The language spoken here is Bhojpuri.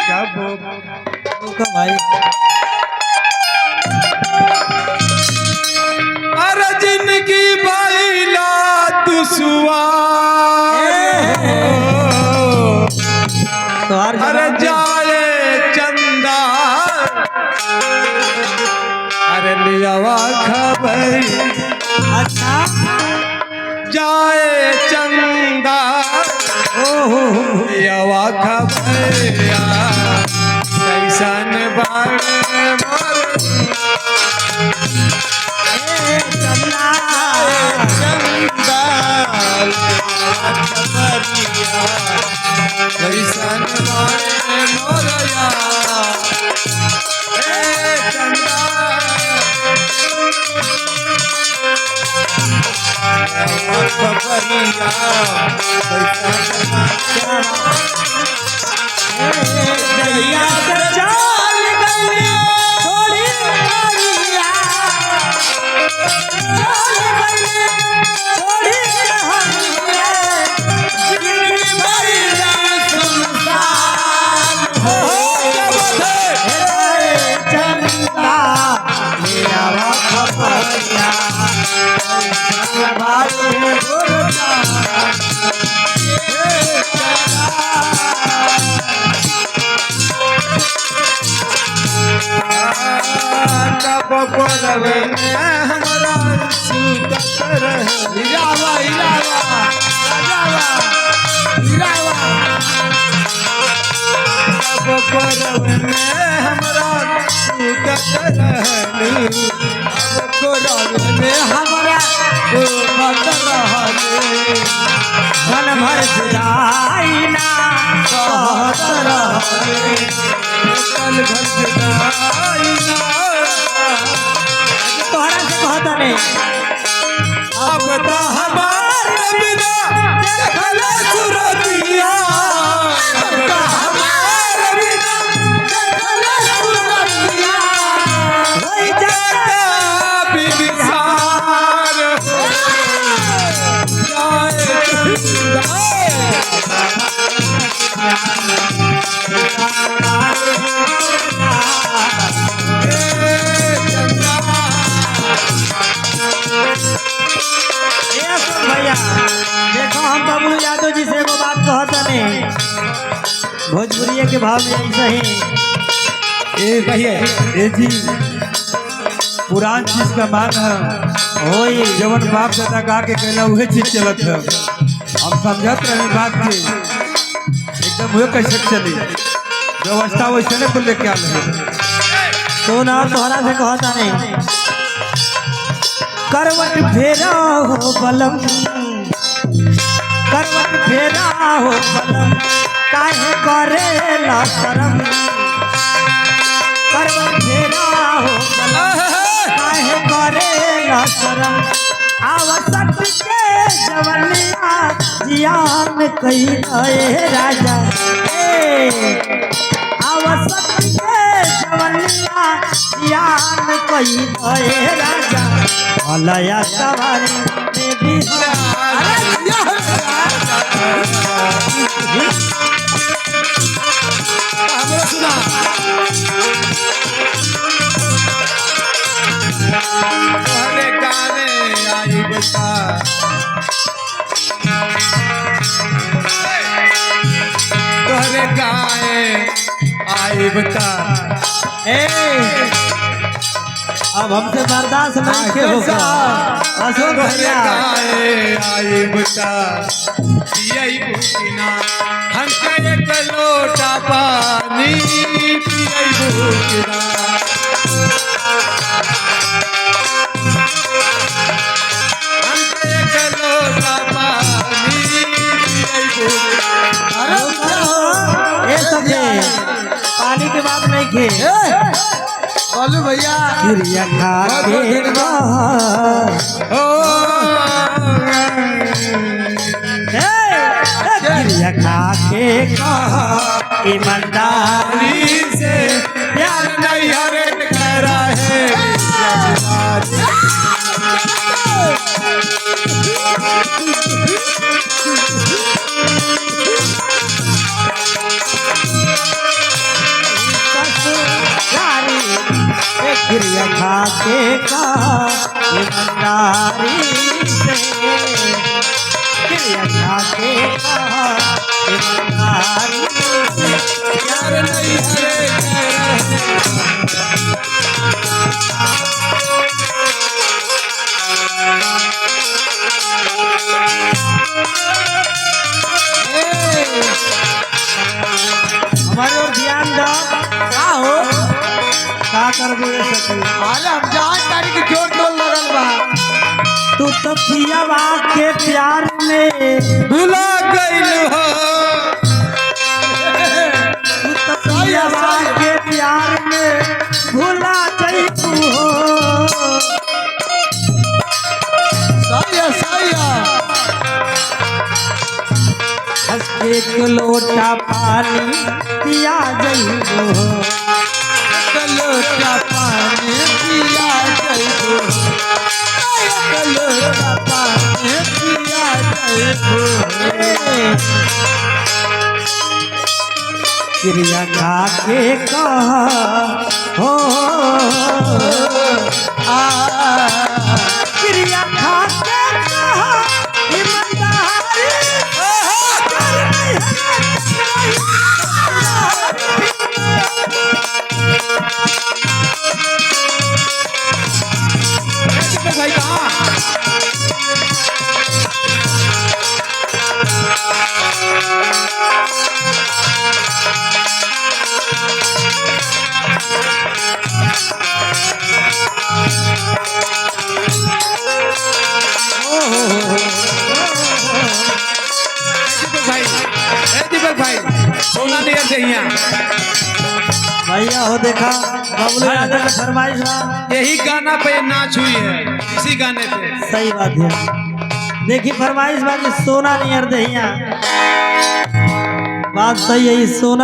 क्या भाई अरे जिंदगी बाइला दुसवार अरे जाए चंदा अरे लियावा खबर अच्छा जाए चंदा लियावा खबरिया कैसन बारे मोर चंदा चंदा खबरिया कैसन बारे मोरया चंदा खबरिया जलिया चल गई थोड़ी कहानिया चल गई थोड़ी कहानिया जिंदगी भरी सुनसान हो चंदा मेरा खबरिया बरवे हमारा सूतत रहे हिलावा हिलावा हिलावा हिलावा बरवे हमारा सूतत रहली कोरवे में हमारा मत रहले मन भर जुदाईना कहत रहले कल भर जुदाईना तोहरा से कहता नहीं अब तो हमारे बिना देखल सुरतिया अब तो हमारे बिना देखल सुरतिया होई जाता बिबिसार भैया देखो हम बबलू यादव जी से एगो बात कहता नहीं भोजपुरिया के भाव में ऐसा ही ए भैया ए जी पुरान चीज का मान है होई जवन बाप दादा गा के कहला उहे चीज चलत है हम समझत रहे बात के एकदम उहे कैसे चली व्यवस्था वैसे ने बोल लेके आल है तो ना तोहरा से कहता नहीं करवट फेरा हो बलम करवट फेरा हो बलम काहे करेला शरम करवट फेरा हो बलम काहे करेला शरम आवसत के जवनिया जियान कही गए राजा आवसत के जवनिया जियान कही गए राजा अलया सवारी में भी तोहरे गाने आई बता तोहरे गाए आई बता अब हमसे बर्दाश्त नहीं के होगा अशोक तोहरे भैया गाए आई बता पियई भूखिना हमके एक लोटा पानी पियई भूखिना हमके एक लोटा पानी पियई भूखिना अरे ये सब पानी के बात नहीं खे बोलू भैया गिरिया खा के ओ गिरिया खा के ईमानदारी से प्यार नहीं हरण करा है क्रिया खा के कहा ईमानदारी से, क्रिया खा के कहा ईमानदारी से। प्यार नहीं हरे हमारे और ध्यान दो का हो का करबो ये सखी। अरे हम जहाँ तारीख जोर तो लगल बा तू तो पियावा के प्यार में, भुला गइल हो तू तो पियावा के प्यार में भुला जइतू हो। सैया सैया हंस के एक लोटा पानी पिया जइबो हो। लोटा पानी पिया जइबो लोटा पानी पिया जइबो क्रिया खा के कहा हो क्रिया खा के कहा ईमानदारी भाई कहाँ भाई दीपक भाई सोना नहीं है यहाँ भैया हो देखा बबलू यादव का फरमाइश बा। यही गाना पे नाच हुई है इसी गाने पे सही बात है। देखी फरमाइश बा कि सोना नहीं हर दहिया, बात सही है। सोना